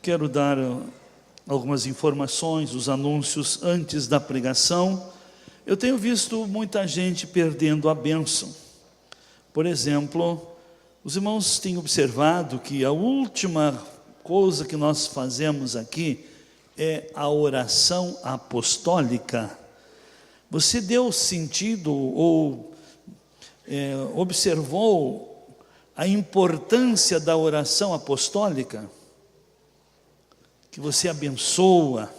Quero dar algumas informações, os anúncios antes da pregação. Eu tenho visto muita gente perdendo a bênção. Por exemplo, os irmãos têm observado que a última coisa que nós fazemos aqui é a oração apostólica. Você deu sentido ou observou a importância da oração apostólica? Que você abençoa,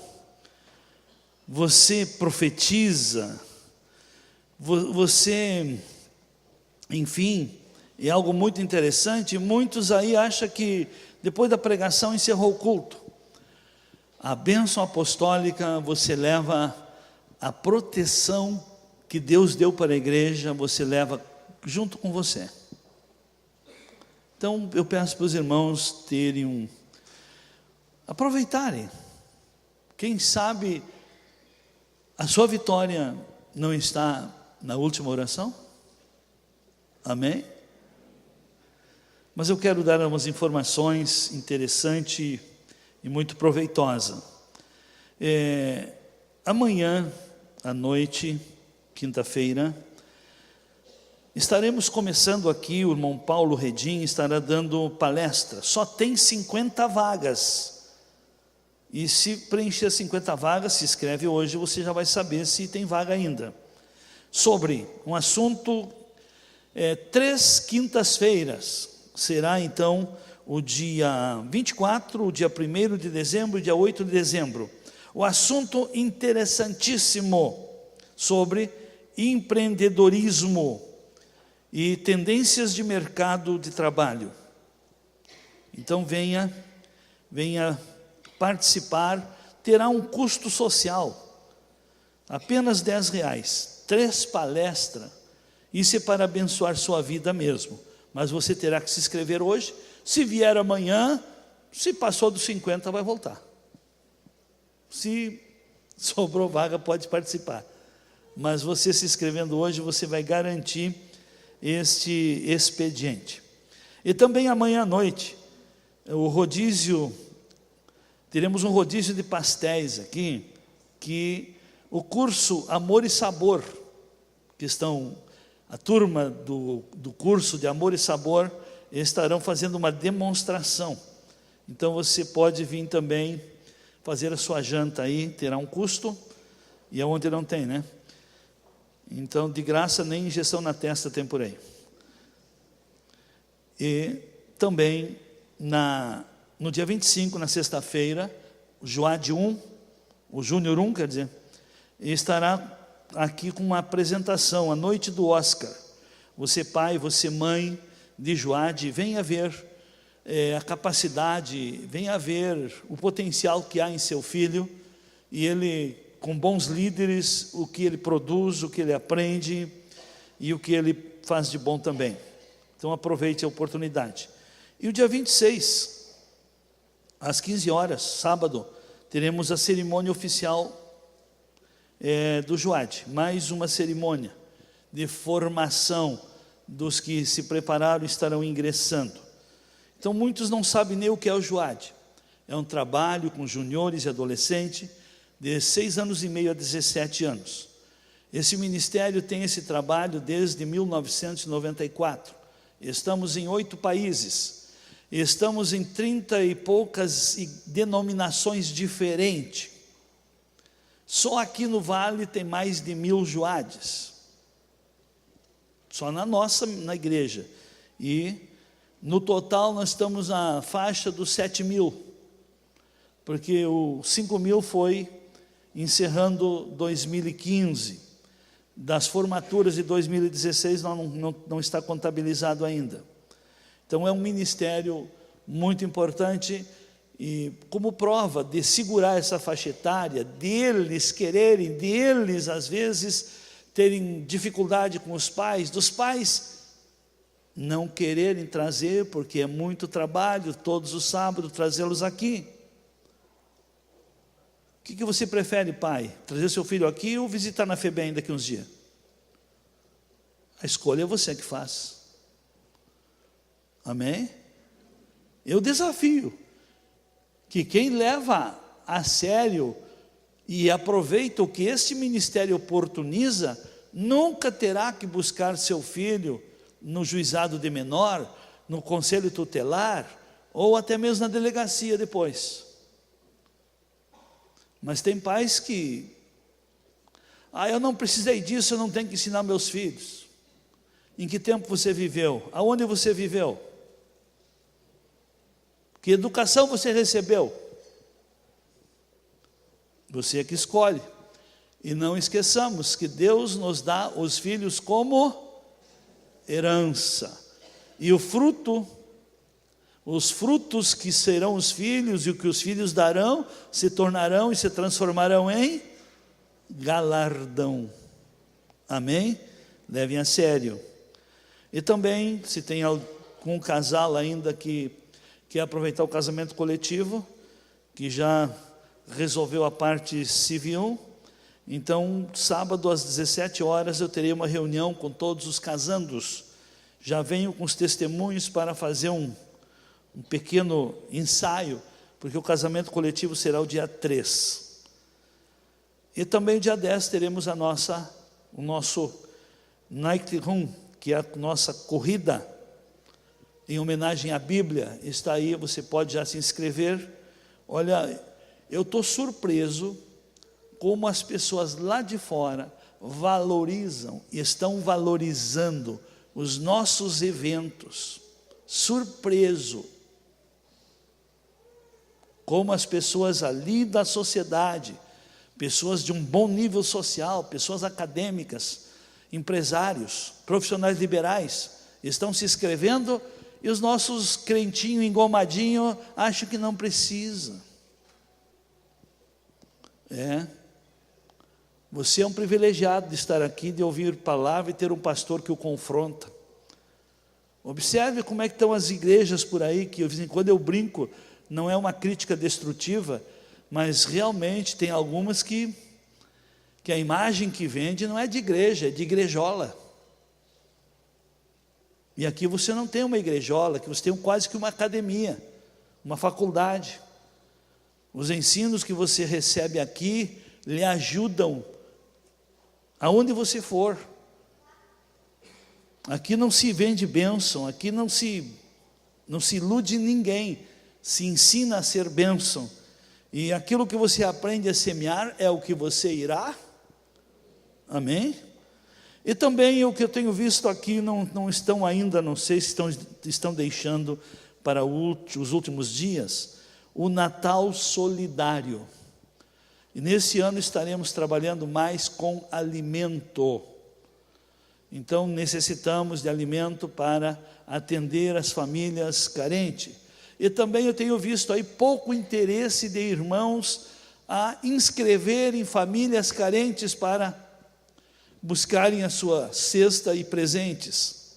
você profetiza, você, enfim, é algo muito interessante. Muitos aí acham que depois da pregação encerrou o culto. A bênção apostólica, você leva a proteção que Deus deu para a igreja, você leva junto com você. Então eu peço para os irmãos aproveitarem. Quem sabe a sua vitória não está na última oração? Amém? Mas eu quero dar umas informações interessantes e muito proveitosas. Amanhã à noite, quinta-feira, estaremos começando aqui, o irmão Paulo Redim estará dando palestra. Só tem 50 vagas. E se preencher 50 vagas, se inscreve hoje, você já vai saber se tem vaga ainda. Sobre um assunto, 3 quintas-feiras, será então o dia 24, o dia 1º de dezembro e dia 8 de dezembro. O assunto interessantíssimo sobre empreendedorismo e tendências de mercado de trabalho. Então venha participar, terá um custo social, apenas R$10, 3 palestras, isso é para abençoar sua vida mesmo, mas você terá que se inscrever hoje. Se vier amanhã, se passou dos 50 vai voltar, se sobrou vaga pode participar, mas você se inscrevendo hoje, você vai garantir este expediente. E também amanhã à noite, teremos um rodízio de pastéis aqui, que o curso Amor e Sabor, a turma do curso de Amor e Sabor, estarão fazendo uma demonstração. Então você pode vir também fazer a sua janta aí, terá um custo, e aonde não tem, né? Então de graça nem injeção na testa tem por aí. E também no dia 25, na sexta-feira, o Joad 1, o Júnior 1, quer dizer, estará aqui com uma apresentação, a noite do Oscar. Você pai, você mãe de Joad, venha ver a capacidade, venha ver o potencial que há em seu filho, e ele, com bons líderes, o que ele produz, o que ele aprende, e o que ele faz de bom também. Então aproveite a oportunidade. E o dia 26, às 15 horas, sábado, teremos a cerimônia oficial do Joad. Mais uma cerimônia de formação dos que se prepararam e estarão ingressando. Então muitos não sabem nem o que é o Joad. É um trabalho com juniores e adolescentes de 6 anos e meio a 17 anos. Esse ministério tem esse trabalho desde 1994. Estamos em 8 países. Estamos em 30 e poucas denominações diferentes. Só aqui no Vale tem mais de 1000 Joades. Só na igreja. E no total nós estamos na faixa dos 7.000. Porque o 5.000 foi encerrando 2015. Das formaturas de 2016 não está contabilizado ainda. Então é um ministério muito importante, e como prova de segurar essa faixa etária, deles às vezes terem dificuldade com os pais, dos pais não quererem trazer, porque é muito trabalho, todos os sábados trazê-los aqui. O que você prefere, pai? Trazer seu filho aqui ou visitar na FEBEM daqui uns dias? A escolha é você que faz. Amém? Eu desafio. que quem leva a sério e aproveita o que este ministério oportuniza, nunca terá que buscar seu filho no juizado de menor, no conselho tutelar, ou até mesmo na delegacia depois. Mas tem pais que, eu não precisei disso, eu não tenho que ensinar meus filhos. Em que tempo você viveu? Aonde você viveu? Que educação você recebeu? Você é que escolhe. E não esqueçamos que Deus nos dá os filhos como herança. E os frutos que serão os filhos e o que os filhos darão, se tornarão e se transformarão em galardão. Amém? Levem a sério. E também, se tem algum casal ainda que quer aproveitar o casamento coletivo, que já resolveu a parte civil, então, sábado às 17 horas eu terei uma reunião com todos os casandos. Já venho com os testemunhos para fazer um pequeno ensaio, porque o casamento coletivo será o dia 3. E também o dia 10 teremos o nosso Night Room, que é a nossa corrida em homenagem à Bíblia. Está aí, você pode já se inscrever. Olha, eu estou surpreso como as pessoas lá de fora valorizam e estão valorizando os nossos eventos. Surpreso como as pessoas ali da sociedade, pessoas de um bom nível social, pessoas acadêmicas, empresários, profissionais liberais, estão se inscrevendo, e os nossos crentinhos engomadinhos acham que não precisa. Você é um privilegiado de estar aqui, de ouvir palavra e ter um pastor que o confronta. Observe como é que estão as igrejas por aí, que de vez em quando eu brinco, não é uma crítica destrutiva, mas realmente tem algumas que a imagem que vende não é de igreja, é de igrejola. E aqui você não tem uma igrejola, aqui você tem quase que uma academia, uma faculdade. Os ensinos que você recebe aqui lhe ajudam aonde você for. Aqui não se vende bênção, aqui não se ilude ninguém, se ensina a ser bênção. E aquilo que você aprende a semear é o que você irá. Amém? E também o que eu tenho visto aqui, não estão ainda, não sei se estão deixando para os últimos dias, o Natal solidário. E nesse ano estaremos trabalhando mais com alimento. Então necessitamos de alimento para atender as famílias carentes. E também eu tenho visto aí pouco interesse de irmãos a inscreverem famílias carentes para buscarem a sua cesta e presentes.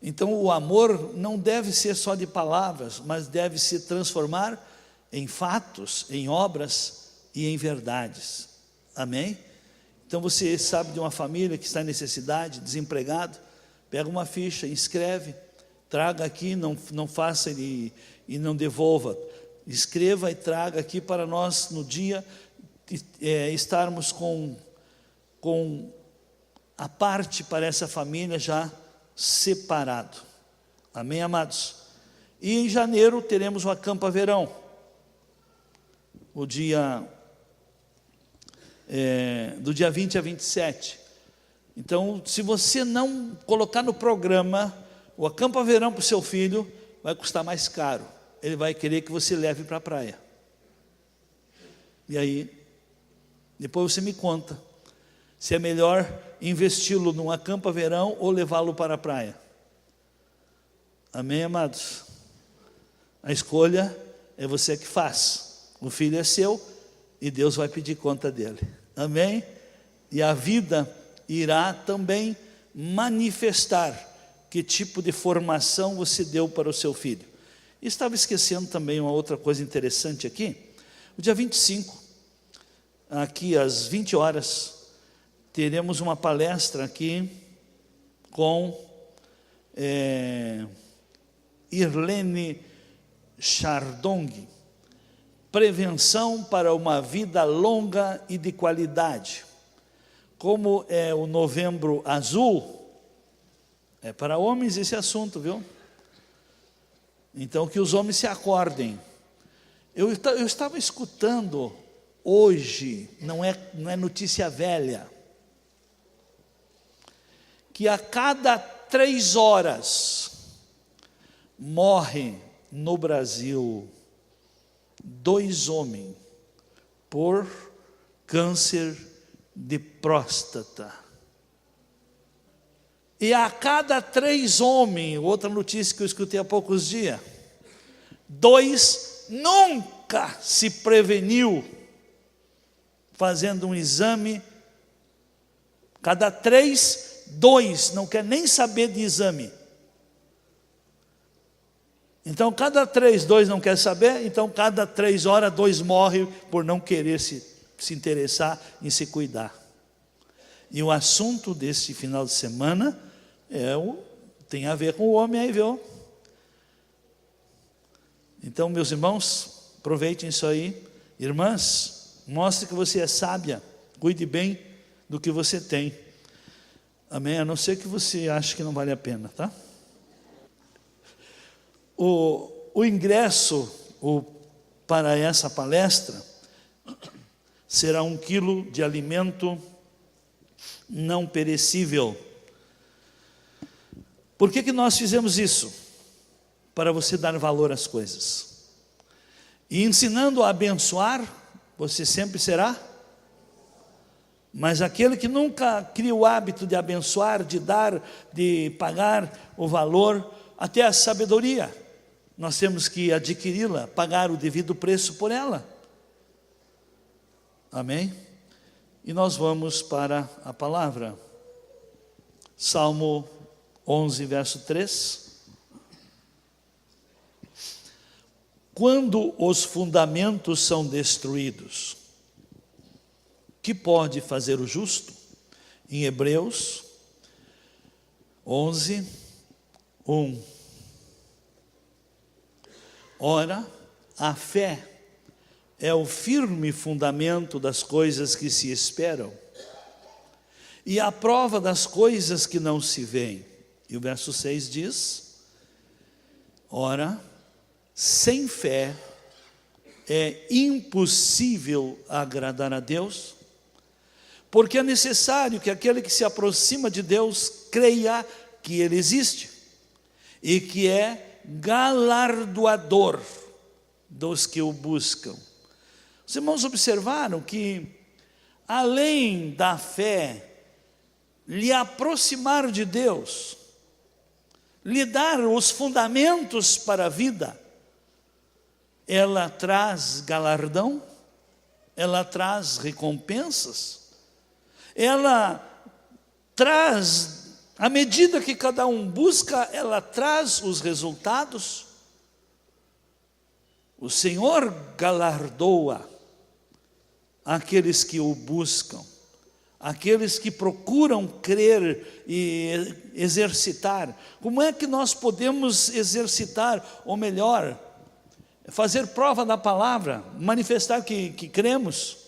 Então o amor não deve ser só de palavras, mas deve se transformar em fatos, em obras e em verdades. Amém? Então você sabe de uma família que está em necessidade, desempregado, pega uma ficha, inscreve, traga aqui, não faça e não devolva. Escreva e traga aqui para nós no dia estarmos com a parte para essa família já separado. Amém, amados? E em janeiro teremos o Acampa Verão, o dia do dia 20 a 27. Então, se você não colocar no programa o Acampa Verão para o seu filho, vai custar mais caro. Ele vai querer que você leve para a praia. E aí, depois você me conta se é melhor investi-lo num Acampa Verão ou levá-lo para a praia. Amém, amados? A escolha é você que faz. O filho é seu e Deus vai pedir conta dele. Amém? E a vida irá também manifestar que tipo de formação você deu para o seu filho. E estava esquecendo também uma outra coisa interessante aqui. O dia 25, aqui às 20 horas, teremos uma palestra aqui com Irlene Chardong, prevenção para uma vida longa e de qualidade. Como é o Novembro Azul, é para homens esse assunto, viu? Então que os homens se acordem. Eu estava escutando hoje, não é notícia velha, que a cada 3 horas morre no Brasil 2 homens por câncer de próstata. E a cada 3 homens, outra notícia que eu escutei há poucos dias, 2 nunca se preveniu fazendo um exame. Cada 3, 2 não quer nem saber de exame. Então cada 3, 2 não quer saber. Então cada 3 horas 2 morrem por não querer se interessar em se cuidar. E o assunto desse final de semana tem a ver com o homem aí, viu? Então, meus irmãos, aproveitem isso aí. Irmãs, mostre que você é sábia. Cuide bem do que você tem. Amém? A não ser que você ache que não vale a pena, tá? O ingresso para essa palestra será 1 quilo de alimento não perecível. Por que nós fizemos isso? Para você dar valor às coisas. E ensinando a abençoar, você sempre será. Mas aquele que nunca cria o hábito de abençoar, de dar, de pagar o valor, até a sabedoria, nós temos que adquiri-la, pagar o devido preço por ela. Amém? E nós vamos para a palavra. Salmo 11, verso 3. Quando os fundamentos são destruídos, que pode fazer o justo? Em Hebreus 11, 1. Ora, a fé é o firme fundamento das coisas que se esperam e a prova das coisas que não se veem. E o verso 6 diz: ora, sem fé é impossível agradar a Deus, porque é necessário que aquele que se aproxima de Deus creia que Ele existe e que é galardoador dos que o buscam. Os irmãos observaram que, além da fé lhe aproximar de Deus, lhe dar os fundamentos para a vida, ela traz galardão, ela traz recompensas, ela traz, à medida que cada um busca, ela traz os resultados. O Senhor galardoa aqueles que o buscam, aqueles que procuram crer e exercitar. Como é que nós podemos exercitar, ou melhor, fazer prova da palavra, manifestar que cremos?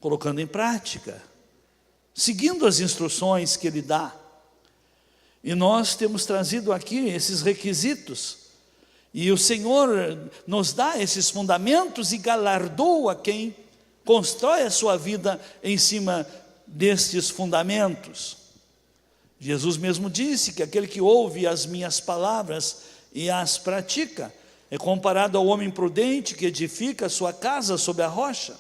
Colocando em prática, seguindo as instruções que Ele dá. E nós temos trazido aqui esses requisitos, e o Senhor nos dá esses fundamentos e galardoa quem constrói a sua vida em cima destes fundamentos. Jesus mesmo disse que aquele que ouve as minhas palavras e as pratica é comparado ao homem prudente que edifica a sua casa sobre a rocha.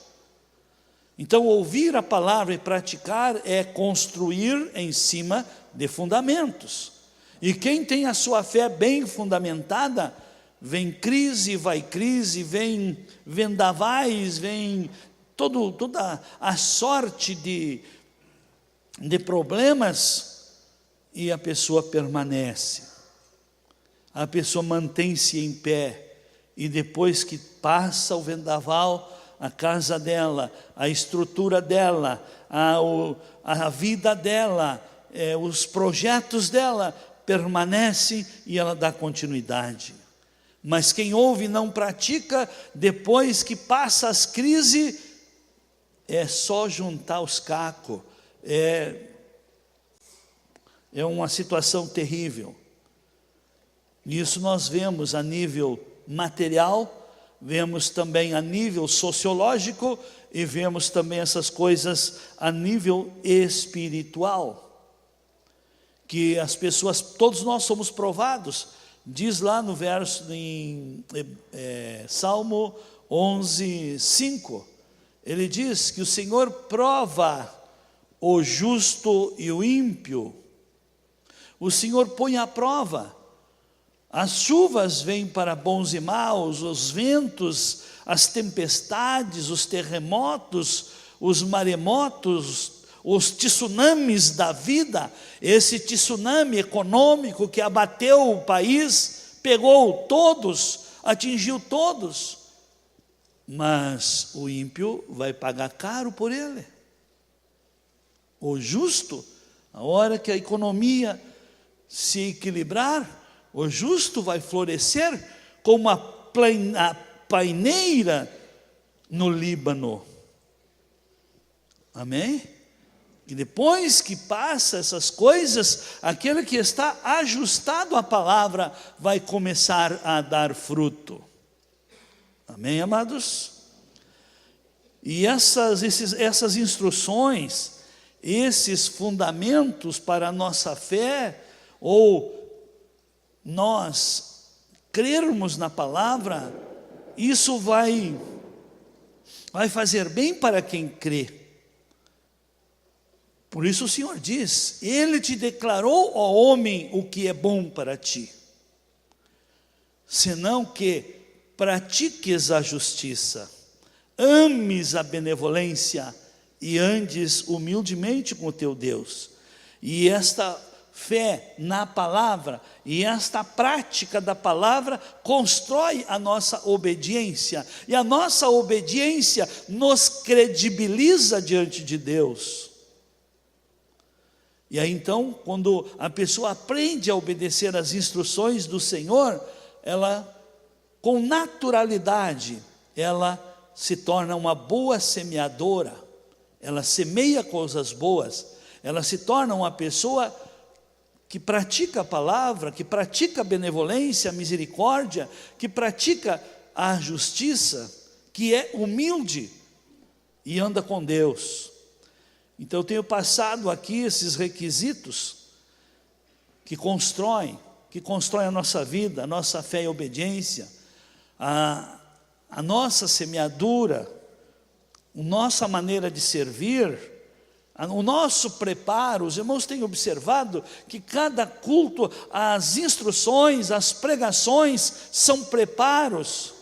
Então, ouvir a palavra e praticar é construir em cima de fundamentos. E quem tem a sua fé bem fundamentada, vem crise, vem vendavais, vem toda a sorte de problemas, e a pessoa permanece. A pessoa mantém-se em pé, e depois que passa o vendaval, a casa dela, a estrutura dela, a vida dela, os projetos dela permanecem, e ela dá continuidade. Mas quem ouve e não pratica, depois que passa as crises, é só juntar os cacos. É uma situação terrível. Isso nós vemos a nível material, vemos também a nível sociológico e vemos também essas coisas a nível espiritual. Que as pessoas, todos nós somos provados. Diz lá no verso em Salmo 11, 5, ele diz que o Senhor prova o justo e o ímpio. O Senhor põe à prova. As chuvas vêm para bons e maus, os ventos, as tempestades, os terremotos, os maremotos, os tsunamis da vida. Esse tsunami econômico que abateu o país, pegou todos, atingiu todos. Mas o ímpio vai pagar caro por ele. O justo, a hora que a economia se equilibrar, o justo vai florescer como a paineira no Líbano. Amém? E depois que passa essas coisas, aquele que está ajustado à palavra vai começar a dar fruto. Amém, amados? E essas instruções, esses fundamentos para a nossa fé, ou nós crermos na palavra, isso vai fazer bem para quem crê. Por isso o Senhor diz, Ele te declarou, ó homem, o que é bom para ti, senão que pratiques a justiça, ames a benevolência e andes humildemente com o teu Deus. E esta fé na palavra e esta prática da palavra constrói a nossa obediência, e a nossa obediência nos credibiliza diante de Deus. E aí então, quando a pessoa aprende a obedecer às instruções do Senhor, ela, com naturalidade, ela se torna uma boa semeadora, ela semeia coisas boas, ela se torna uma pessoa que pratica a palavra, que pratica a benevolência, a misericórdia, que pratica a justiça, que é humilde e anda com Deus. Então eu tenho passado aqui esses requisitos que constroem a nossa vida, a nossa fé e obediência, a nossa semeadura, a nossa maneira de servir, o nosso preparo. Os irmãos têm observado que cada culto, as instruções, as pregações são preparos,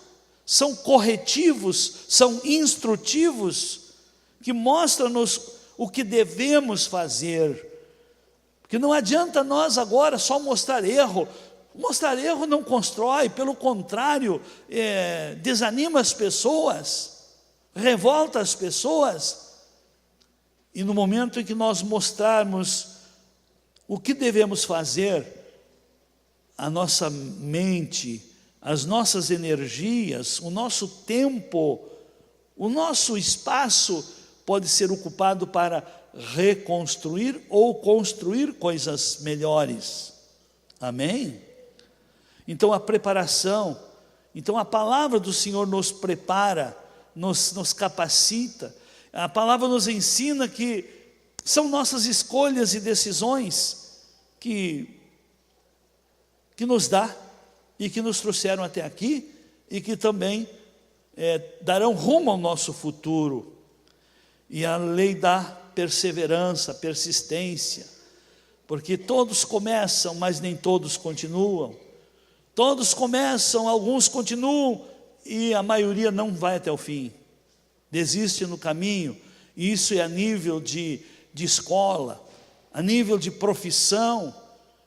são corretivos, são instrutivos, que mostram-nos o que devemos fazer. Porque não adianta nós agora só mostrar erro. Mostrar erro não constrói, pelo contrário, desanima as pessoas, revolta as pessoas. E no momento em que nós mostrarmos o que devemos fazer, a nossa mente, as nossas energias, o nosso tempo, o nosso espaço pode ser ocupado para reconstruir ou construir coisas melhores. Amém? Então a preparação, então a palavra do Senhor nos prepara, nos capacita. A palavra nos ensina que são nossas escolhas e decisões que nos dá e que nos trouxeram até aqui e que também darão rumo ao nosso futuro. E a lei da perseverança, persistência, porque todos começam, mas nem todos continuam. Todos começam, alguns continuam e a maioria não vai até o fim. Desiste no caminho. E isso é a nível de escola, a nível de profissão,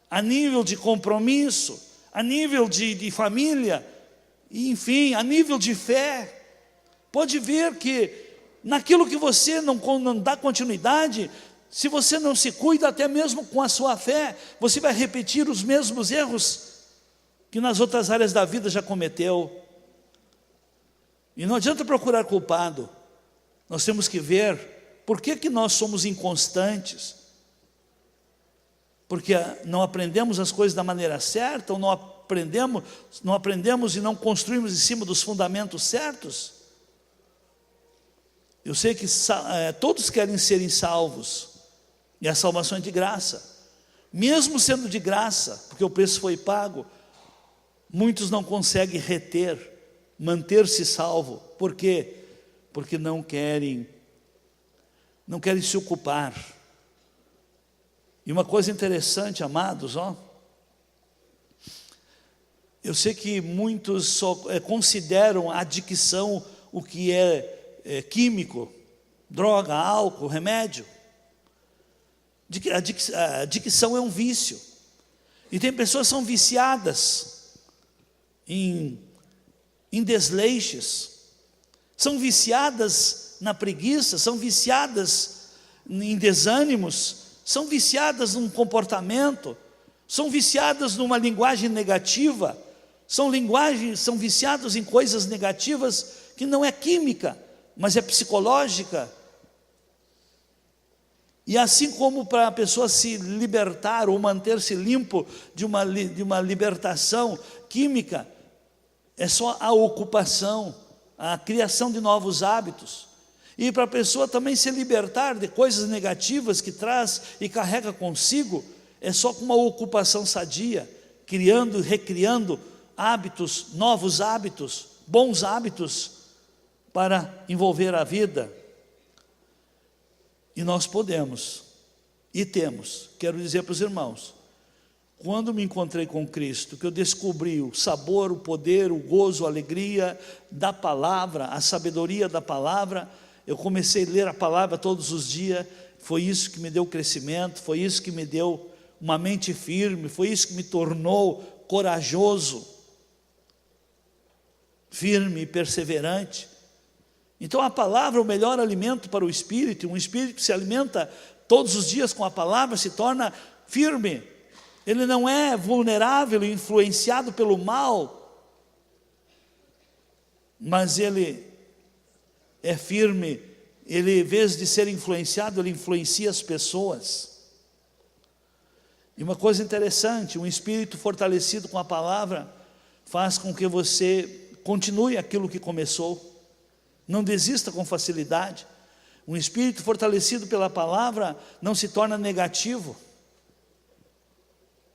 a nível de compromisso, a nível de família, e, enfim, a nível de fé. Pode ver que naquilo que você não dá continuidade, se você não se cuida até mesmo com a sua fé, você vai repetir os mesmos erros que nas outras áreas da vida já cometeu. E não adianta procurar culpado. Nós temos que ver por que nós somos inconstantes. Porque não aprendemos as coisas da maneira certa, ou não aprendemos e não construímos em cima dos fundamentos certos. Eu sei que todos querem serem salvos, e a salvação é de graça. Mesmo sendo de graça, porque o preço foi pago, muitos não conseguem manter-se salvo. Por quê? Porque não querem se ocupar. E uma coisa interessante, amados, eu sei que muitos só consideram a adicção o que é químico, droga, álcool, remédio. A adicção é um vício. E tem pessoas que são viciadas em desleixes, são viciadas na preguiça, são viciadas em desânimos, são viciadas num comportamento, são viciadas numa linguagem negativa, são viciados em coisas negativas que não é química, mas é psicológica. E assim como para a pessoa se libertar ou manter-se limpo de uma libertação química, é só a ocupação, a criação de novos hábitos. E para a pessoa também se libertar de coisas negativas que traz e carrega consigo, é só com uma ocupação sadia, criando e recriando hábitos, novos hábitos, bons hábitos para envolver a vida. E nós podemos, e temos, quero dizer para os irmãos, quando me encontrei com Cristo, que eu descobri o sabor, o poder, o gozo, a alegria da palavra, a sabedoria da palavra, eu comecei a ler a palavra todos os dias, foi isso que me deu crescimento, foi isso que me deu uma mente firme, foi isso que me tornou corajoso, firme e perseverante. Então a palavra é o melhor alimento para o espírito, um espírito que se alimenta todos os dias com a palavra se torna firme, ele não é vulnerável e influenciado pelo mal, mas ele é firme, ele em vez de ser influenciado, ele influencia as pessoas. E uma coisa interessante, um espírito fortalecido com a palavra faz com que você continue aquilo que começou, não desista com facilidade. Um espírito fortalecido pela palavra não se torna negativo,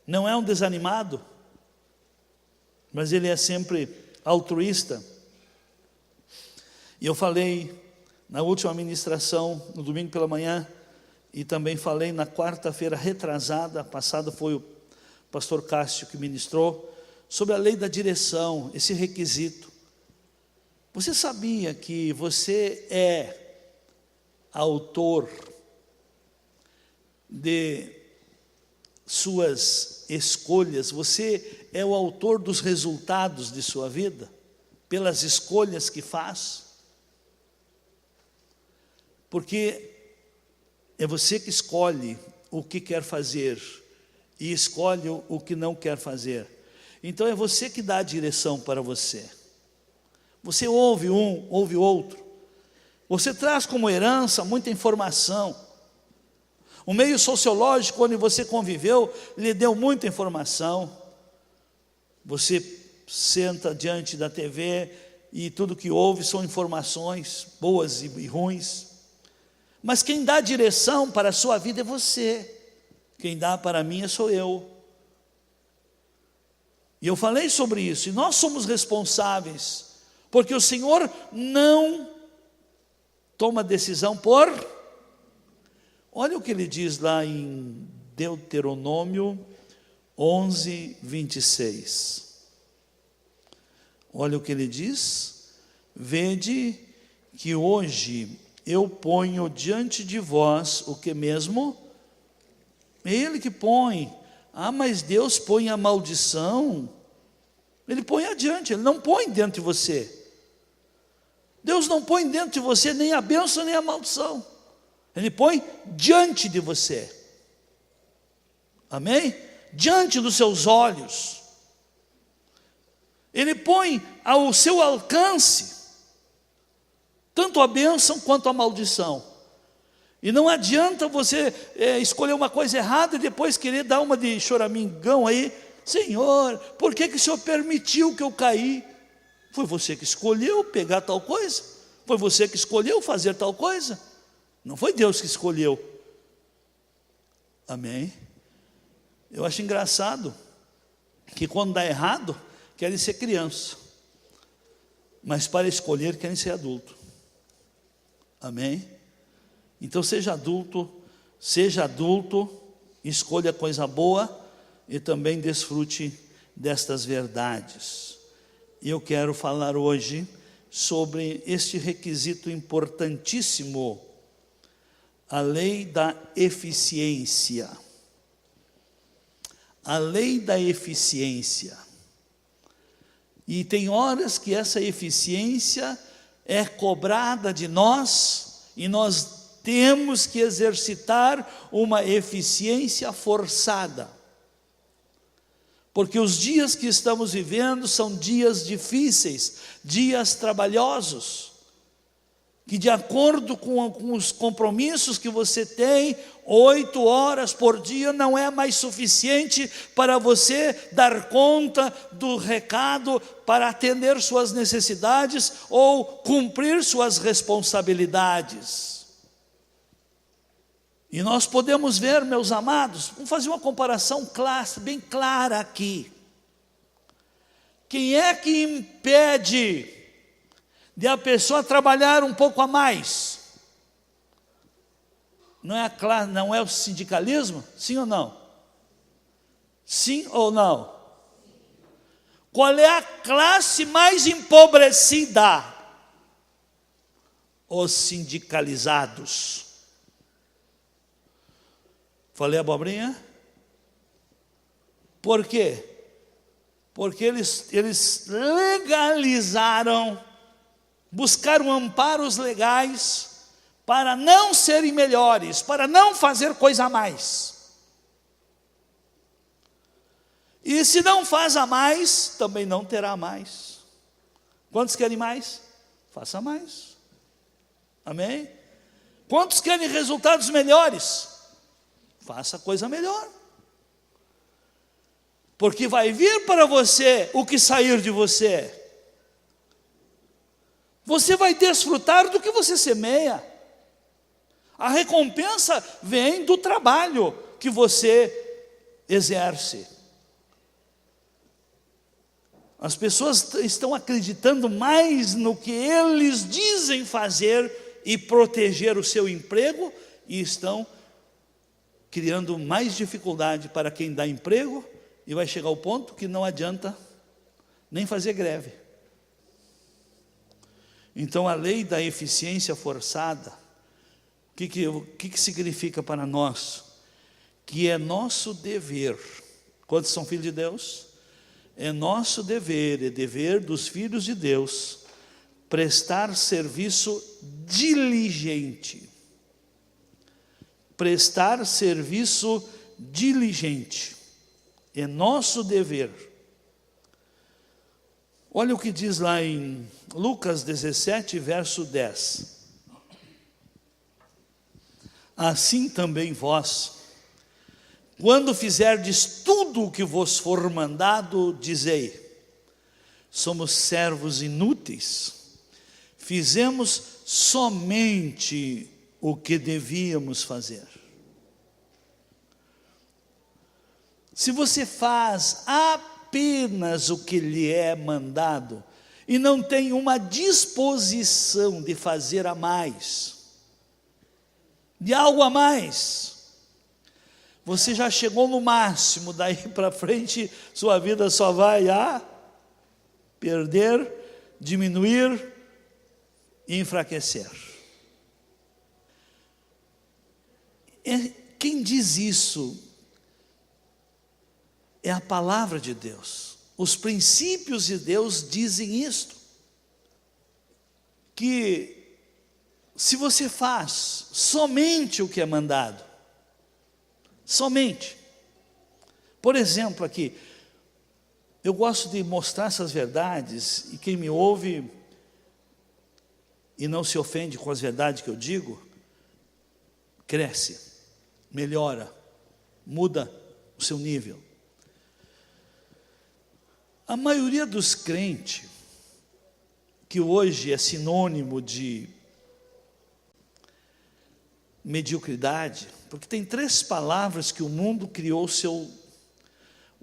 não é um desanimado, mas ele é sempre altruísta. E eu falei na última ministração, no domingo pela manhã, e também falei na quarta-feira retrasada, passada foi o pastor Cássio que ministrou, sobre a lei da direção, esse requisito. Você sabia que você é autor de suas escolhas, você é o autor dos resultados de sua vida, pelas escolhas que faz? Porque é você que escolhe o que quer fazer e escolhe o que não quer fazer. Então é você que dá a direção para você. Você ouve um, ouve outro. Você traz como herança muita informação. O meio sociológico onde você conviveu lhe deu muita informação. Você senta diante da TV e tudo que ouve são informações boas e ruins. Mas quem dá direção para a sua vida é você. Quem dá para a minha sou eu. E eu falei sobre isso. E nós somos responsáveis. Porque o Senhor não toma decisão por... Olha o que ele diz lá em Deuteronômio 11, 26. Olha o que ele diz. Vede que hoje eu ponho diante de vós o que mesmo? É Ele que põe. Ah, mas Deus põe a maldição. Ele põe adiante, Ele não põe dentro de você. Deus não põe dentro de você nem a bênção nem a maldição. Ele põe diante de você. Amém? Diante dos seus olhos. Ele põe ao seu alcance tanto a bênção quanto a maldição. E não adianta você escolher uma coisa errada e depois querer dar uma de choramingão aí. Senhor, por que o Senhor permitiu que eu caí? Foi você que escolheu pegar tal coisa? Foi você que escolheu fazer tal coisa? Não foi Deus que escolheu. Amém? Eu acho engraçado que quando dá errado, querem ser criança, mas para escolher querem ser adulto. Amém? Então seja adulto, escolha coisa boa e também desfrute destas verdades. E eu quero falar hoje sobre este requisito importantíssimo, a lei da eficiência. A lei da eficiência. E tem horas que essa eficiência é cobrada de nós e nós temos que exercitar uma eficiência forçada. Porque os dias que estamos vivendo são dias difíceis, dias trabalhosos, que de acordo com os compromissos que você tem, 8 horas por dia não é mais suficiente para você dar conta do recado, para atender suas necessidades ou cumprir suas responsabilidades. E nós podemos ver, meus amados, vamos fazer uma comparação bem clara aqui. Quem é que impede de a pessoa trabalhar um pouco a mais? Não é o sindicalismo? Sim ou não? Sim ou não? Qual é a classe mais empobrecida? Os sindicalizados. Falei abobrinha? Por quê? Porque eles legalizaram, buscaram amparos legais para não serem melhores, para não fazer coisa a mais. E se não faz a mais, também não terá mais. Quantos querem mais? Faça mais. Amém? Quantos querem resultados melhores? Faça coisa melhor. Porque vai vir para você o que sair de você. Você vai desfrutar do que você semeia. A recompensa vem do trabalho que você exerce. As pessoas estão acreditando mais no que eles dizem fazer e proteger o seu emprego e estão criando mais dificuldade para quem dá emprego, e vai chegar ao ponto que não adianta nem fazer greve. Então a lei da eficiência forçada, o que significa para nós? Que é nosso dever, quantos são filhos de Deus? É nosso dever, é dever dos filhos de Deus, prestar serviço diligente. Prestar serviço diligente, é nosso dever. Olha o que diz lá em Lucas 17, verso 10. Assim também vós, quando fizerdes tudo o que vos for mandado, dizei: somos servos inúteis, fizemos somente o que devíamos fazer. Se você faz apenas o que lhe é mandado e não tem uma disposição de fazer a mais, de algo a mais, você já chegou no máximo, daí para frente sua vida só vai a perder, diminuir e enfraquecer. Quem diz isso é a palavra de Deus. Os princípios de Deus dizem isto, que se você faz somente o que é mandado, somente, por exemplo aqui, eu gosto de mostrar essas verdades, e quem me ouve e não se ofende com as verdades que eu digo, cresce, melhora, muda o seu nível. A maioria dos crentes, que hoje é sinônimo de mediocridade, porque tem 3 palavras que o mundo criou o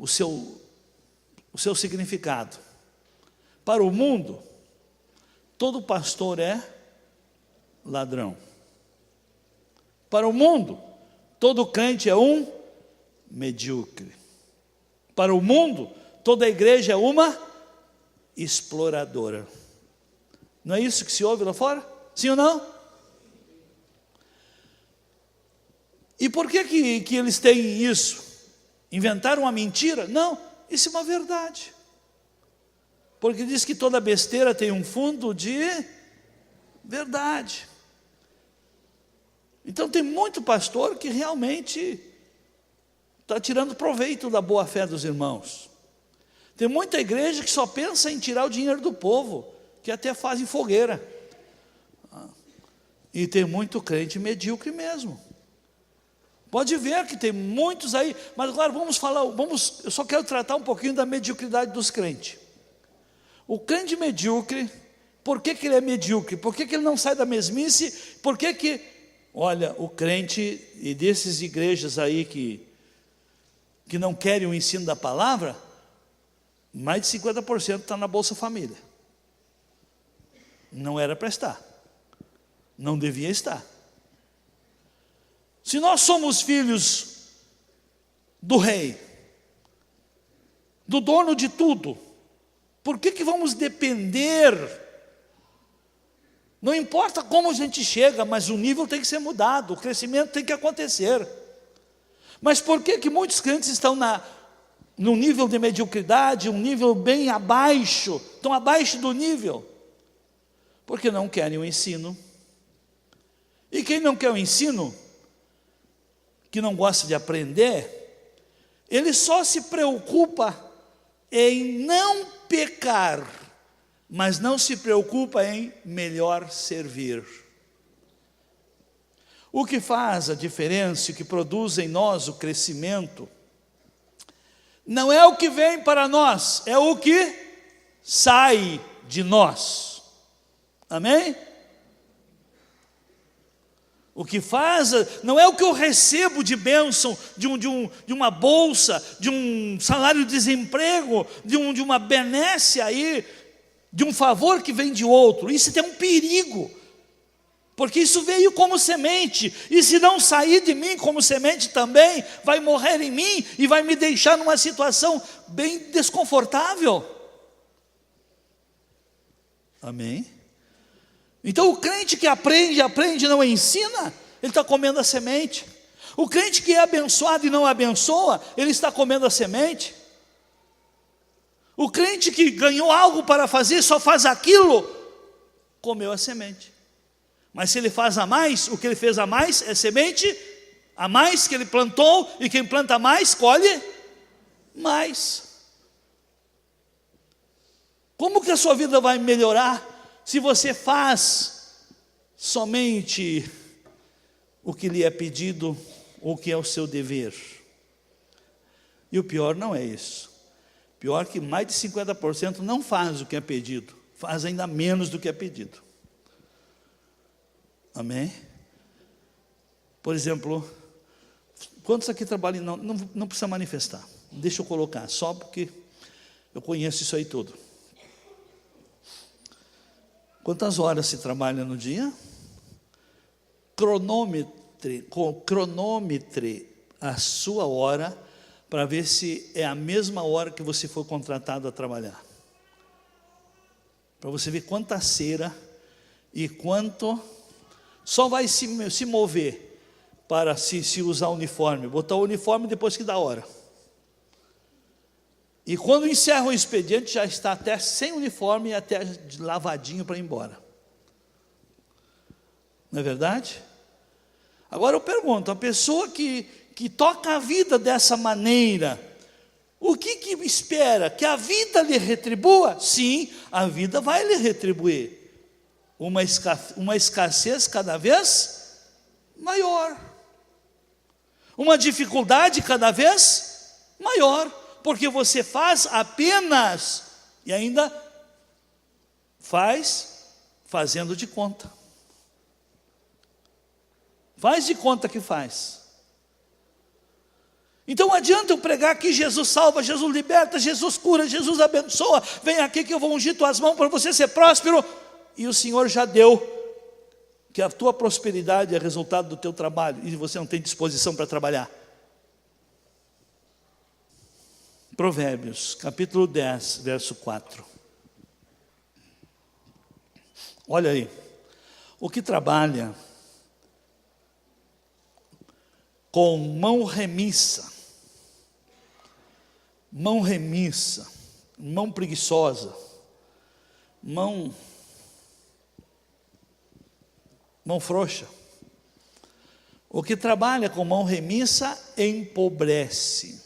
seu significado. Para o mundo, todo pastor é ladrão. Para o mundo, todo crente é um medíocre. Para o mundo, toda igreja é uma exploradora. Não é isso que se ouve lá fora? Sim ou não? E por que eles têm isso? Inventaram uma mentira? Não, isso é uma verdade. Porque diz que toda besteira tem um fundo de verdade. Então tem muito pastor que realmente está tirando proveito da boa fé dos irmãos. Tem muita igreja que só pensa em tirar o dinheiro do povo, que até fazem fogueira. E tem muito crente medíocre mesmo. Pode ver que tem muitos aí, mas agora eu só quero tratar um pouquinho da mediocridade dos crentes. O crente medíocre, por que ele é medíocre? Por que ele não sai da mesmice? Por que, olha, o crente, e dessas igrejas aí que não querem o ensino da palavra, mais de 50% está na Bolsa Família. Não era para estar, não devia estar. Se nós somos filhos do rei, do dono de tudo, por que vamos depender? Não importa como a gente chega, mas o nível tem que ser mudado, o crescimento tem que acontecer. Mas por que muitos crentes estão num nível de mediocridade, um nível bem abaixo, estão abaixo do nível? Porque não querem o ensino. E quem não quer o ensino, que não gosta de aprender, ele só se preocupa em não pecar, mas não se preocupa em melhor servir. O que faz a diferença, o que produz em nós o crescimento, não é o que vem para nós, é o que sai de nós. Amém? O que faz, não é o que eu recebo de bênção, de uma bolsa, de um salário de desemprego, de uma benesse aí, de um favor que vem de outro. Isso tem um perigo, porque isso veio como semente, e se não sair de mim como semente também, vai morrer em mim, e vai me deixar numa situação bem desconfortável. Amém? Então o crente que aprende e não ensina, ele está comendo a semente. O crente que é abençoado e não abençoa, ele está comendo a semente. O crente que ganhou algo para fazer, só faz aquilo, comeu a semente. Mas se ele faz a mais, o que ele fez a mais é semente, a mais que ele plantou, e quem planta mais, colhe mais. Como que a sua vida vai melhorar se você faz somente o que lhe é pedido, ou o que é o seu dever? E o pior não é isso. Pior que mais de 50% não faz o que é pedido, faz ainda menos do que é pedido. Amém? Por exemplo, quantos aqui trabalham, não precisa manifestar, deixa eu colocar, só porque eu conheço isso aí tudo. Quantas horas se trabalha no dia? Cronometre a sua hora, para ver se é a mesma hora que você foi contratado a trabalhar. Para você ver quanta cera e quanto só vai se mover para se usar o uniforme, botar o uniforme depois que dá hora. E quando encerra o expediente, já está até sem uniforme e até lavadinho para ir embora. Não é verdade? Agora eu pergunto, a pessoa que toca a vida dessa maneira, O que espera? Que a vida lhe retribua? Sim, a vida vai lhe retribuir. Uma escassez cada vez maior. Uma dificuldade cada vez maior. Porque você faz apenas, e ainda fazendo de conta. Faz de conta que faz. Então não adianta eu pregar que Jesus salva, Jesus liberta, Jesus cura, Jesus abençoa. Vem aqui que eu vou ungir tuas mãos para você ser próspero. E o Senhor já deu que a tua prosperidade é resultado do teu trabalho e você não tem disposição para trabalhar. Provérbios, capítulo 10, verso 4. Olha aí. O que trabalha com mão remissa, mão preguiçosa, mão frouxa. O que trabalha com mão remissa empobrece,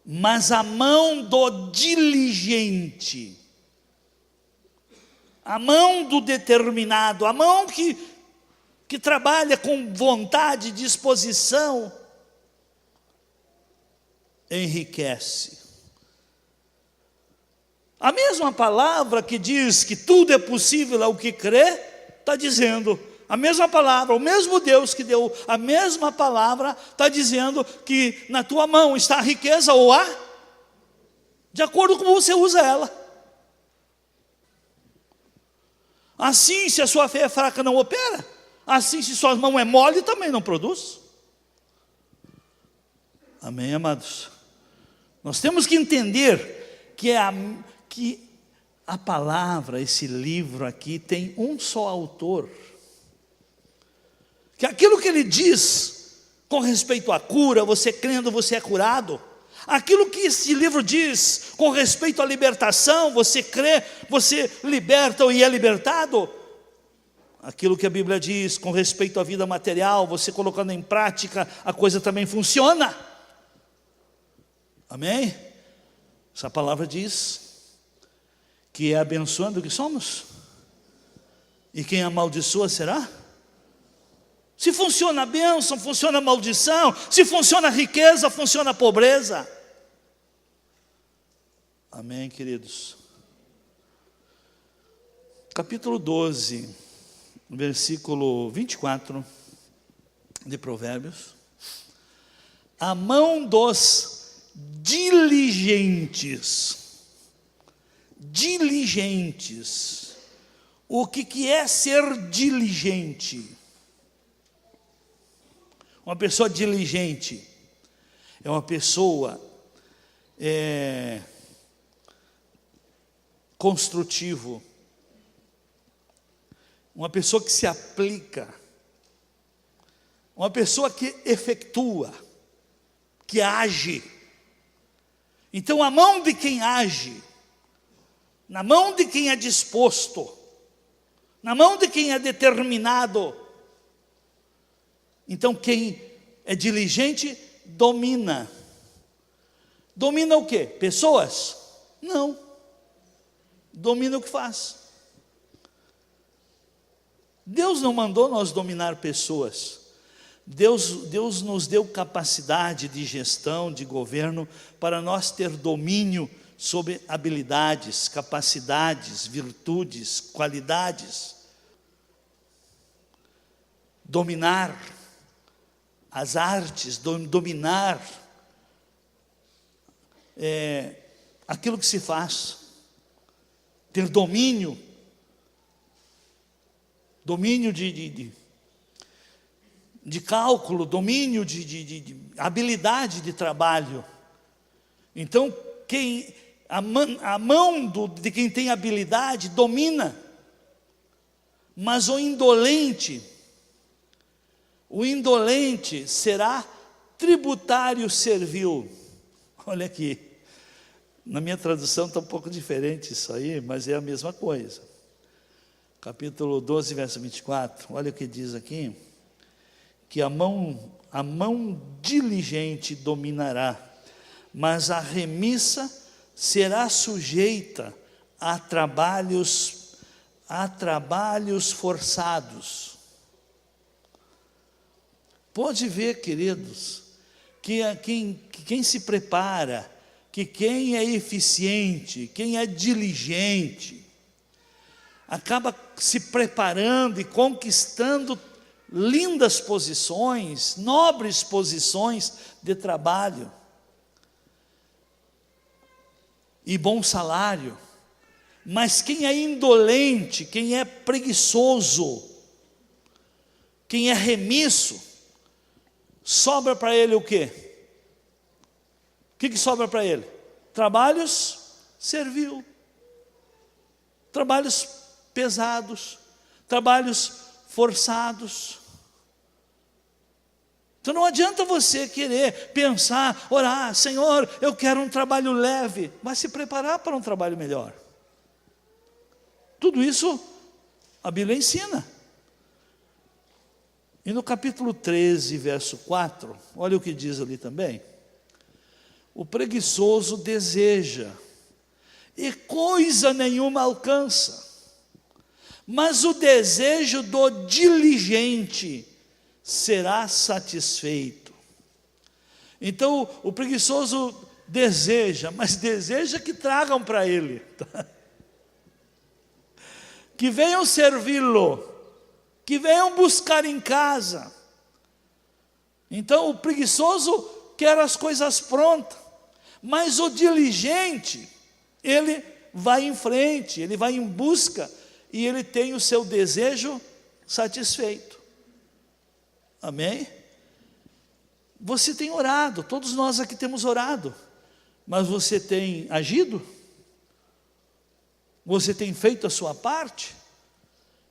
mas a mão do diligente, a mão do determinado, a mão que trabalha com vontade, disposição, enriquece. A mesma palavra que diz que tudo é possível ao que crê, está dizendo, a mesma palavra, o mesmo Deus que deu a mesma palavra, está dizendo que na tua mão está a riqueza ou há, de acordo com como você usa ela. Assim, se a sua fé é fraca, não opera. Assim, se sua mão é mole, também não produz. Amém, amados? Nós temos que entender que a palavra, esse livro aqui, tem um só autor. Que aquilo que ele diz, com respeito à cura, você crendo, você é curado. Aquilo que esse livro diz, com respeito à libertação, você crê, você liberta e é libertado. Aquilo que a Bíblia diz com respeito à vida material, você colocando em prática, a coisa também funciona. Amém? Essa palavra diz que é abençoando que somos, e quem amaldiçoa será? Se funciona a bênção, funciona a maldição. Se funciona a riqueza, funciona a pobreza. Amém, queridos? Capítulo 12, versículo 24 de Provérbios. A mão dos diligentes. Diligentes. O que é ser diligente? Uma pessoa diligente é uma pessoa construtivo, uma pessoa que se aplica, uma pessoa que efetua, que age. Então a mão de quem age, na mão de quem é disposto, na mão de quem é determinado. Então quem é diligente domina. Domina o quê? Pessoas? Não. Domina o que faz. Deus não mandou nós dominar pessoas. Deus nos deu capacidade de gestão, de governo, para nós ter domínio sobre habilidades, capacidades, virtudes, qualidades. Dominar as artes, dominar aquilo que se faz, ter domínio de cálculo, domínio de habilidade de trabalho. Então, a mão de quem tem habilidade domina, mas o indolente será tributário servil. Olha aqui, na minha tradução está um pouco diferente isso aí, mas é a mesma coisa. Capítulo 12, verso 24, olha o que diz aqui, que a mão a mão diligente dominará, mas a remissa será sujeita a trabalhos forçados. Pode ver, queridos, que quem se prepara, que quem é eficiente, quem é diligente, acaba se preparando e conquistando lindas posições, nobres posições de trabalho e bom salário. Mas quem é indolente, quem é preguiçoso, quem é remisso, sobra para ele o quê? O que sobra para ele? Trabalhos servil, trabalhos pesados, trabalhos forçados. Então não adianta você querer pensar, orar, Senhor, eu quero um trabalho leve, mas se preparar para um trabalho melhor. Tudo isso a Bíblia ensina. E no capítulo 13, verso 4, olha o que diz ali também. O preguiçoso deseja, e coisa nenhuma alcança, mas o desejo do diligente será satisfeito. Então o preguiçoso deseja, mas deseja que tragam para ele, que venham servi-lo, que venham buscar em casa. Então o preguiçoso quer as coisas prontas, mas o diligente, ele vai em frente, ele vai em busca, e ele tem o seu desejo satisfeito. Amém? Você tem orado, todos nós aqui temos orado, mas você tem agido? Você tem feito a sua parte?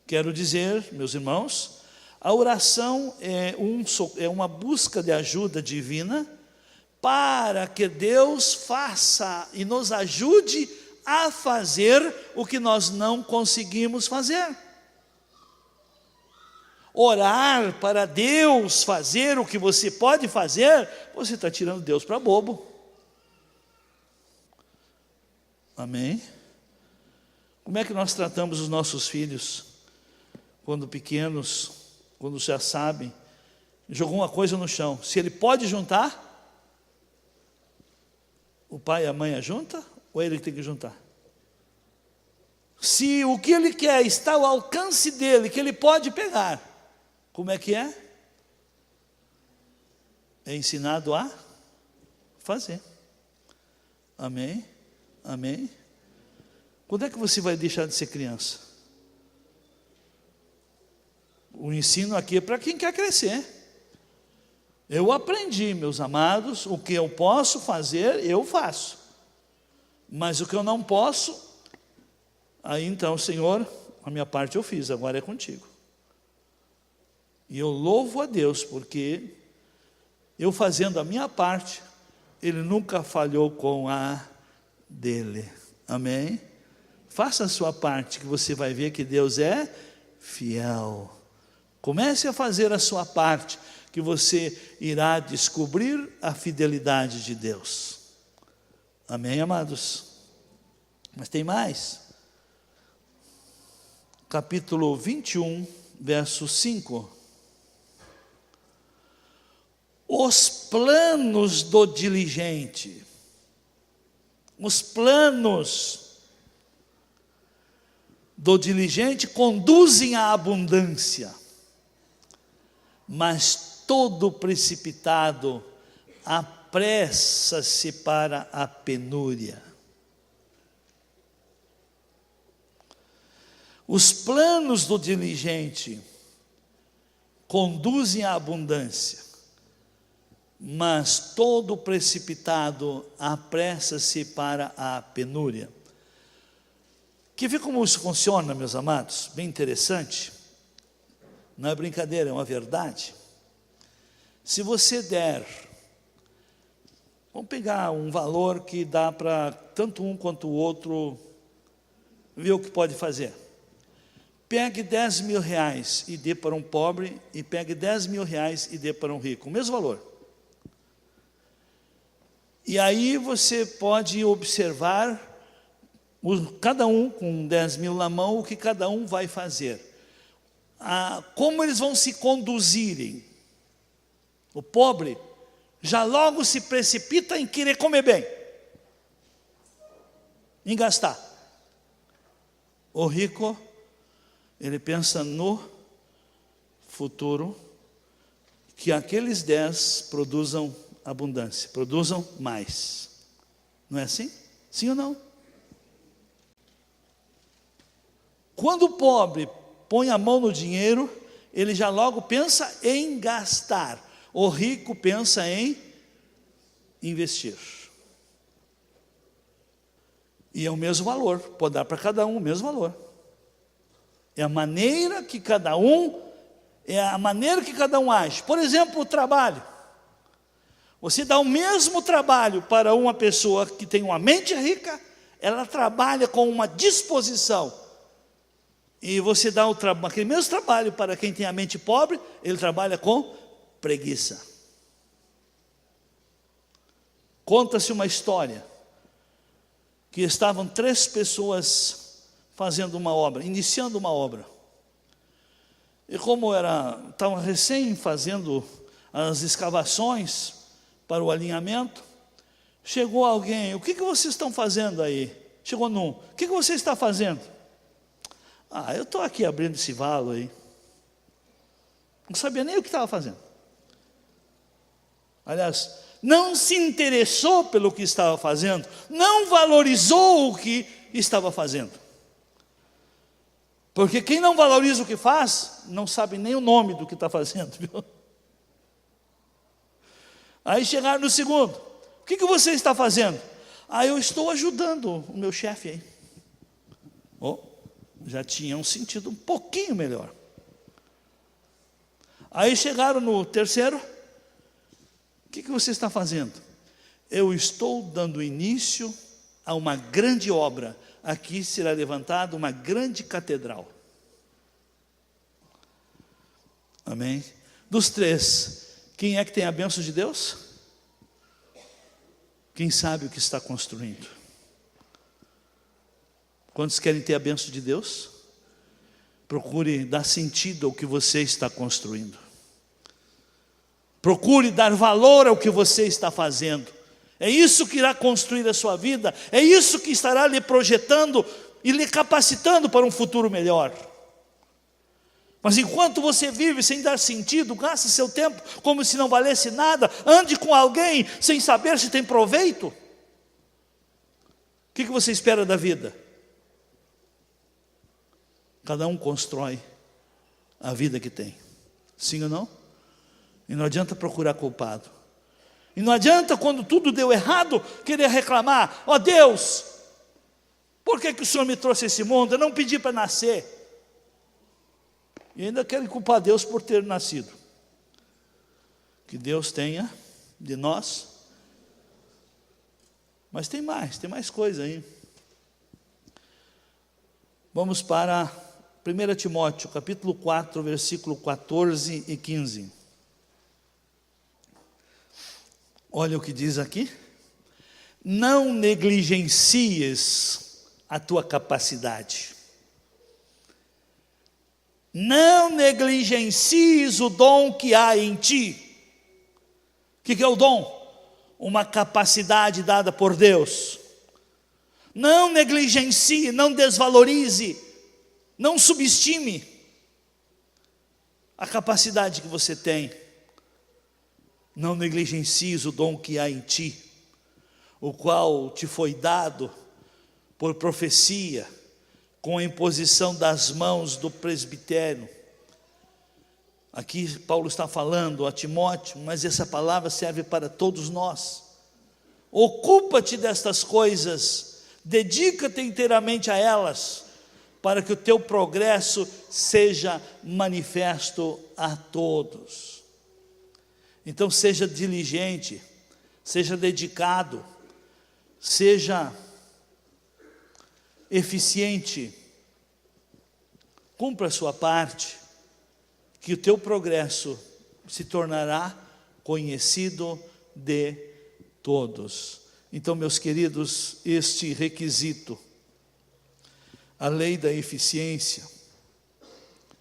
Quero dizer, meus irmãos, a oração é uma busca de ajuda divina, para que Deus faça e nos ajude a fazer o que nós não conseguimos fazer. Orar para Deus fazer o que você pode fazer, você está tirando Deus para bobo. Amém? Como é que nós tratamos os nossos filhos, quando pequenos, quando já sabem, jogou uma coisa no chão, se ele pode juntar, o pai e a mãe ajunta, ou é ele que tem que juntar? Se o que ele quer está ao alcance dele, que ele pode pegar, como é que é? É ensinado a fazer. Amém? Amém? Quando é que você vai deixar de ser criança? O ensino aqui é para quem quer crescer. Eu aprendi, meus amados, o que eu posso fazer, eu faço. Mas o que eu não posso, aí então, Senhor, a minha parte eu fiz, agora é contigo. E eu louvo a Deus, porque eu fazendo a minha parte, Ele nunca falhou com a dele. Amém? Faça a sua parte, que você vai ver que Deus é fiel. Comece a fazer a sua parte, que você irá descobrir a fidelidade de Deus. Amém, amados? Mas tem mais. Capítulo 21, verso 5. Os planos do diligente, os planos do diligente conduzem à abundância, mas todo precipitado apressa-se para a penúria. Os planos do diligente conduzem à abundância, mas todo precipitado apressa-se para a penúria. Quer ver como isso funciona, meus amados? Bem interessante. Não é brincadeira, é uma verdade. Se você der, vamos pegar um valor que dá para tanto um quanto o outro ver o que pode fazer. pegue 10 mil reais e dê para um pobre, e pegue 10 mil reais e dê para um rico, o mesmo valor. E aí você pode observar, cada um com 10 mil na mão, o que cada um vai fazer. Como eles vão se conduzirem. O pobre já logo se precipita em querer comer bem, em gastar. O rico, ele pensa no futuro, que aqueles 10 produzam abundância, produzam mais. Não é assim? Sim ou não? Quando o pobre põe a mão no dinheiro, ele já logo pensa em gastar. O rico pensa em investir. E é o mesmo valor, pode dar para cada um o mesmo valor. É a maneira que cada um age. Por exemplo, o trabalho. Você dá o mesmo trabalho para uma pessoa que tem uma mente rica, ela trabalha com uma disposição. E você dá aquele mesmo trabalho para quem tem a mente pobre, ele trabalha com preguiça. Conta-se uma história, que estavam 3 pessoas fazendo uma obra, iniciando uma obra. E como estavam recém fazendo as escavações para o alinhamento, chegou alguém: o que vocês estão fazendo aí? Chegou num: o que você está fazendo? Eu estou aqui abrindo esse valo aí. Não sabia nem o que estava fazendo. Aliás, não se interessou pelo que estava fazendo, não valorizou o que estava fazendo. Porque quem não valoriza o que faz, não sabe nem o nome do que está fazendo, viu? Aí chegaram no segundo: o que você está fazendo? Eu estou ajudando o meu chefe aí. Já tinham sentido um pouquinho melhor. Aí chegaram no terceiro: o que você está fazendo? Eu estou dando início a uma grande obra. Aqui será levantada uma grande catedral. Amém? Dos 3, quem é que tem a bênção de Deus? Quem sabe o que está construindo. Quantos querem ter a bênção de Deus? Procure dar sentido ao que você está construindo. Procure dar valor ao que você está fazendo. É isso que irá construir a sua vida. É isso que estará lhe projetando e lhe capacitando para um futuro melhor. Mas enquanto você vive sem dar sentido, gasta seu tempo como se não valesse nada, ande com alguém sem saber se tem proveito, o que você espera da vida? Cada um constrói a vida que tem. Sim ou não? E não adianta procurar culpado. E não adianta, quando tudo deu errado, querer reclamar: Deus, por que o Senhor me trouxe a esse mundo? Eu não pedi para nascer. E ainda querem culpar Deus por ter nascido. Que Deus tenha de nós. Mas tem mais coisa aí. Vamos para 1 Timóteo, capítulo 4, versículo 14 e 15. Olha o que diz aqui: não negligencies a tua capacidade. Não negligencies o dom que há em ti. O que é o dom? Uma capacidade dada por Deus. Não negligencie, não desvalorize, não subestime a capacidade que você tem. Não negligencies o dom que há em ti, o qual te foi dado por profecia, com a imposição das mãos do presbitério. Aqui Paulo está falando a Timóteo, mas essa palavra serve para todos nós. Ocupa-te destas coisas, dedica-te inteiramente a elas, para que o teu progresso seja manifesto a todos. Então seja diligente, seja dedicado, seja eficiente. cumpra a sua parte, que o teu progresso se tornará conhecido de todos. Então, meus queridos, este requisito, a lei da eficiência,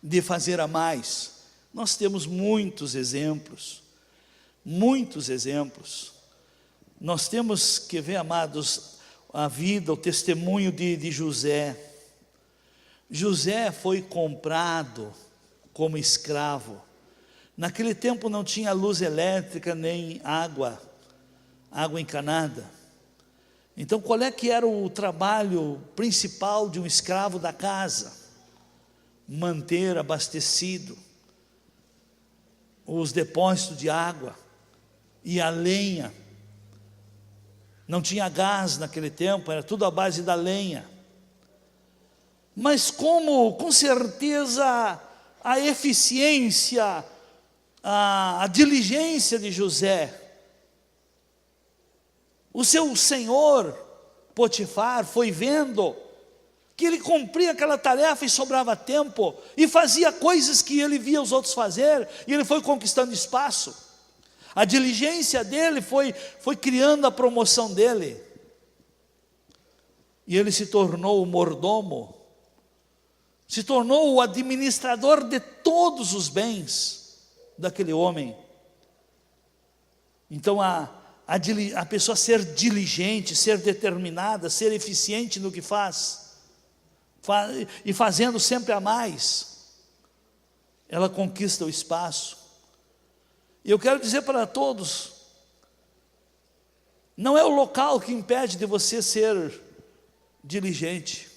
de fazer a mais, nós temos muitos exemplos, muitos exemplos. Nós temos que ver, amados, a vida, o testemunho de José. José foi comprado como escravo. Naquele tempo não tinha luz elétrica nem água encanada. Então qual é que era o trabalho principal de um escravo da casa? Manter abastecido os depósitos de água e a lenha. Não tinha gás naquele tempo, era tudo à base da lenha. Mas como, com certeza, a eficiência, a diligência de José, o seu senhor Potifar foi vendo que ele cumpria aquela tarefa e sobrava tempo, e fazia coisas que ele via os outros fazer, e ele foi conquistando espaço. A diligência dele foi criando a promoção dele, e ele se tornou o mordomo, se tornou o administrador de todos os bens daquele homem. Então a pessoa ser diligente, ser determinada, ser eficiente no que faz, e fazendo sempre a mais, ela conquista o espaço. E eu quero dizer para todos, não é o local que impede de você ser diligente,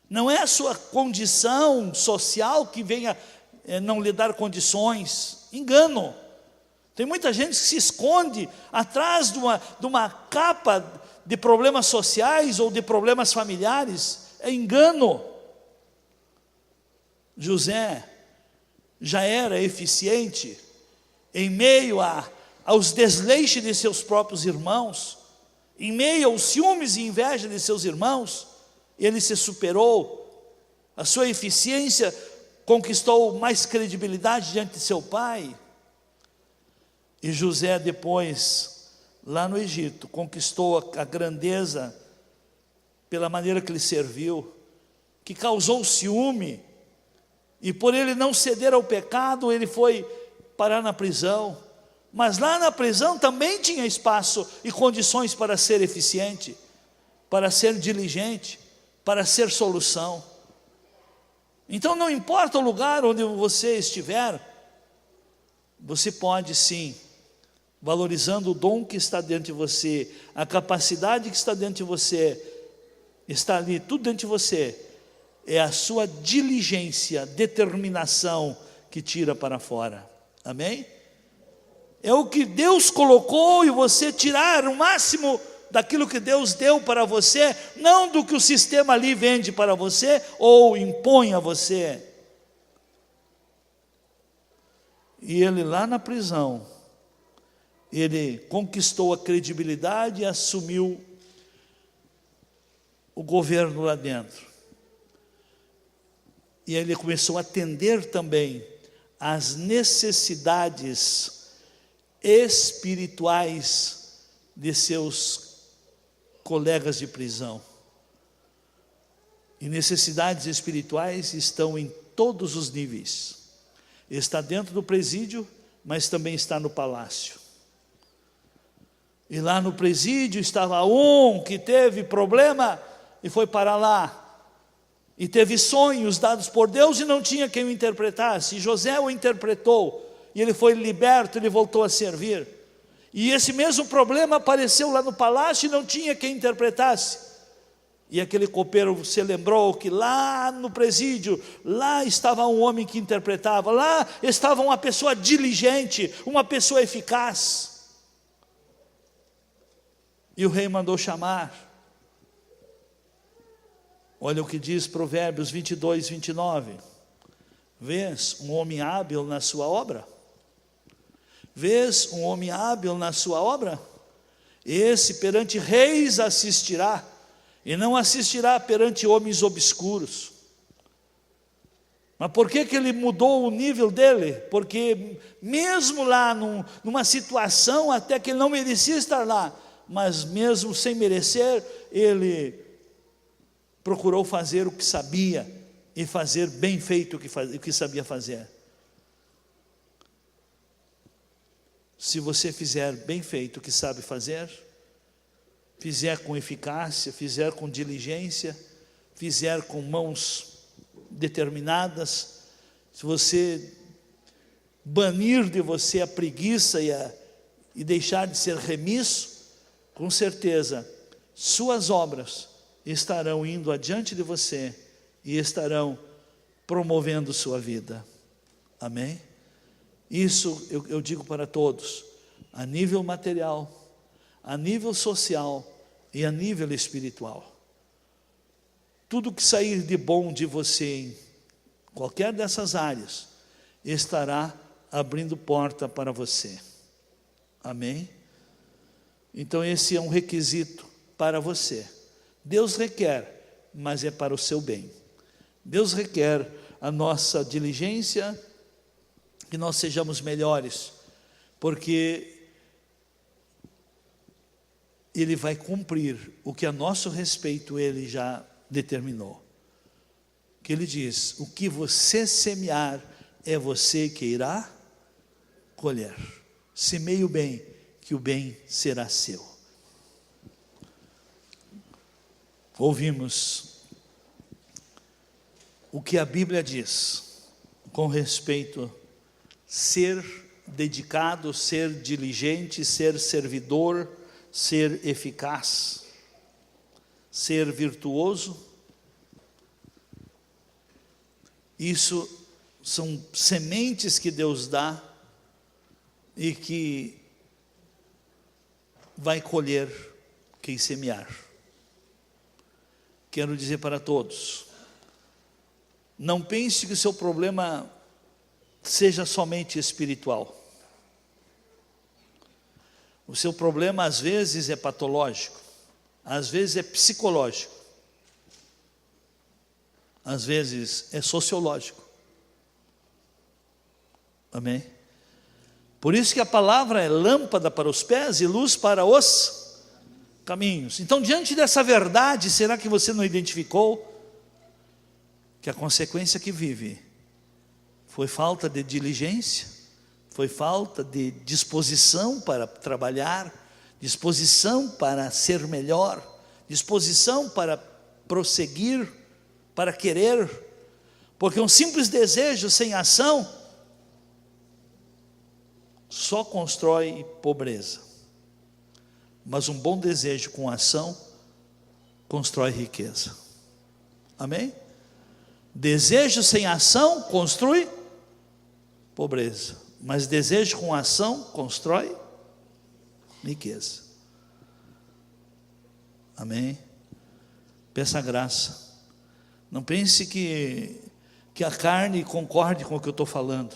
não é a sua condição social que venha não lhe dar condições. Engano. Tem muita gente que se esconde atrás de uma capa de problemas sociais ou de problemas familiares. É engano. José já era eficiente em meio aos desleixos de seus próprios irmãos, em meio aos ciúmes e inveja de seus irmãos. Ele se superou, a sua eficiência conquistou mais credibilidade diante de seu pai. E José depois, lá no Egito, conquistou a grandeza pela maneira que ele serviu, que causou ciúme, e por ele não ceder ao pecado, ele foi parar na prisão. Mas lá na prisão também tinha espaço e condições para ser eficiente, para ser diligente, para ser solução. Então não importa o lugar onde você estiver, você pode sim, valorizando o dom que está dentro de você, a capacidade que está dentro de você, está ali, tudo dentro de você, é a sua diligência, determinação que tira para fora. Amém? É o que Deus colocou, e você tirar o máximo daquilo que Deus deu para você, não do que o sistema ali vende para você ou impõe a você. E ele lá na prisão, ele conquistou a credibilidade e assumiu o governo lá dentro. E ele começou a atender também às necessidades espirituais de seus colegas de prisão. E necessidades espirituais estão em todos os níveis. Está dentro do presídio, mas também está no palácio. E lá no presídio estava um que teve problema e foi para lá. E teve sonhos dados por Deus e não tinha quem o interpretasse. E José o interpretou. E ele foi liberto, ele voltou a servir. E esse mesmo problema apareceu lá no palácio e não tinha quem interpretasse. E aquele copeiro se lembrou que lá no presídio, lá estava um homem que interpretava, lá estava uma pessoa diligente, uma pessoa eficaz. E o rei mandou chamar. Olha o que diz Provérbios 22, 29. Vês um homem hábil na sua obra? Vês um homem hábil na sua obra? Esse perante reis assistirá, e não assistirá perante homens obscuros. Mas por que ele mudou o nível dele? Porque mesmo lá numa situação até que ele não merecia estar lá, mas mesmo sem merecer, ele procurou fazer o que sabia e fazer bem feito o que sabia fazer. Se você fizer bem feito o que sabe fazer, fizer com eficácia, fizer com diligência, fizer com mãos determinadas, se você banir de você a preguiça e deixar de ser remisso, com certeza suas obras estarão indo adiante de você e estarão promovendo sua vida. Amém? Isso eu digo para todos, a nível material, a nível social e a nível espiritual. Tudo que sair de bom de você em qualquer dessas áreas estará abrindo porta para você. Amém? Então esse é um requisito para você. Deus requer, mas é para o seu bem. Deus requer a nossa diligência, que nós sejamos melhores, porque Ele vai cumprir o que a nosso respeito Ele já determinou. Que Ele diz, o que você semear é você que irá colher. Semeie o bem, que o bem será seu. Ouvimos o que a Bíblia diz com respeito a ser dedicado, ser diligente, ser servidor, ser eficaz, ser virtuoso. Isso são sementes que Deus dá e que vai colher quem semear. Quero dizer para todos, não pense que o seu problema seja somente espiritual. O seu problema às vezes é patológico, às vezes é psicológico, às vezes é sociológico. Amém? Por isso que a palavra é lâmpada para os pés e luz para os caminhos. Então, diante dessa verdade, será que você não identificou que a consequência que vive foi falta de diligência, foi falta de disposição para trabalhar, disposição para ser melhor, disposição para prosseguir, para querer, porque um simples desejo sem ação só constrói pobreza, mas um bom desejo com ação constrói riqueza. Amém? Desejo sem ação constrói pobreza, mas desejo com ação constrói riqueza. Amém? Peça graça. Não pense que a carne concorde com o que eu estou falando.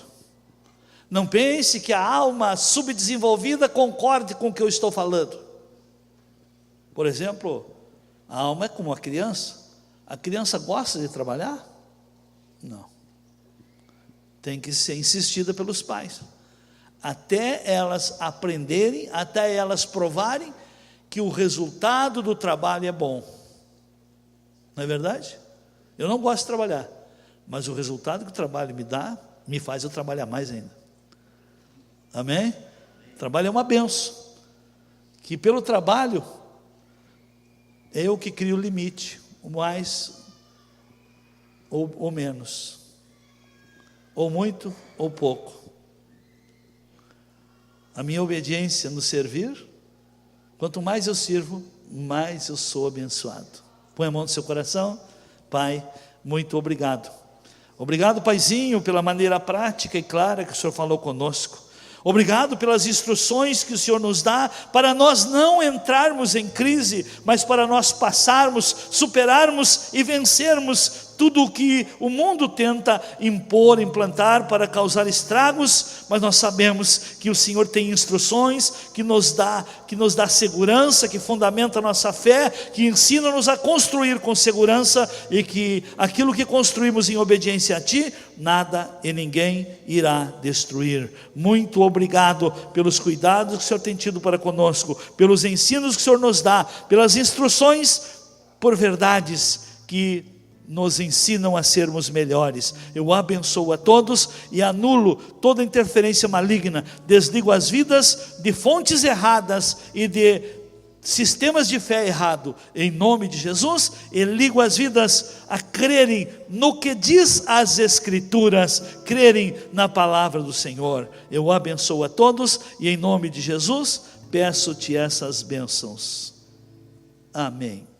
Não pense que a alma subdesenvolvida concorde com o que eu estou falando. Por exemplo, a alma é como a criança. A criança gosta de trabalhar? Não. Tem que ser insistida pelos pais, até elas aprenderem, até elas provarem que o resultado do trabalho é bom. Não é verdade? Eu não gosto de trabalhar, mas o resultado que o trabalho me dá, me faz eu trabalhar mais ainda. Amém? O trabalho é uma bênção, que pelo trabalho, é eu que crio o limite, o mais ou menos, ou muito ou pouco. A minha obediência no servir, quanto mais eu sirvo, mais eu sou abençoado. Põe a mão no seu coração. Pai, muito obrigado. Obrigado, Paizinho, pela maneira prática e clara que o Senhor falou conosco. Obrigado pelas instruções que o Senhor nos dá, para nós não entrarmos em crise, mas para nós passarmos, superarmos e vencermos tudo o que o mundo tenta impor, implantar para causar estragos, mas nós sabemos que o Senhor tem instruções que nos dá segurança, que fundamenta a nossa fé, que ensina-nos a construir com segurança, e que aquilo que construímos em obediência a Ti, nada e ninguém irá destruir. Muito obrigado pelos cuidados que o Senhor tem tido para conosco, pelos ensinos que o Senhor nos dá, pelas instruções, por verdades que nos ensinam a sermos melhores. Eu abençoo a todos e anulo toda interferência maligna, desligo as vidas de fontes erradas e de sistemas de fé errado, em nome de Jesus, e ligo as vidas a crerem no que diz as Escrituras, crerem na palavra do Senhor. Eu abençoo a todos e em nome de Jesus peço-te essas bênçãos. Amém.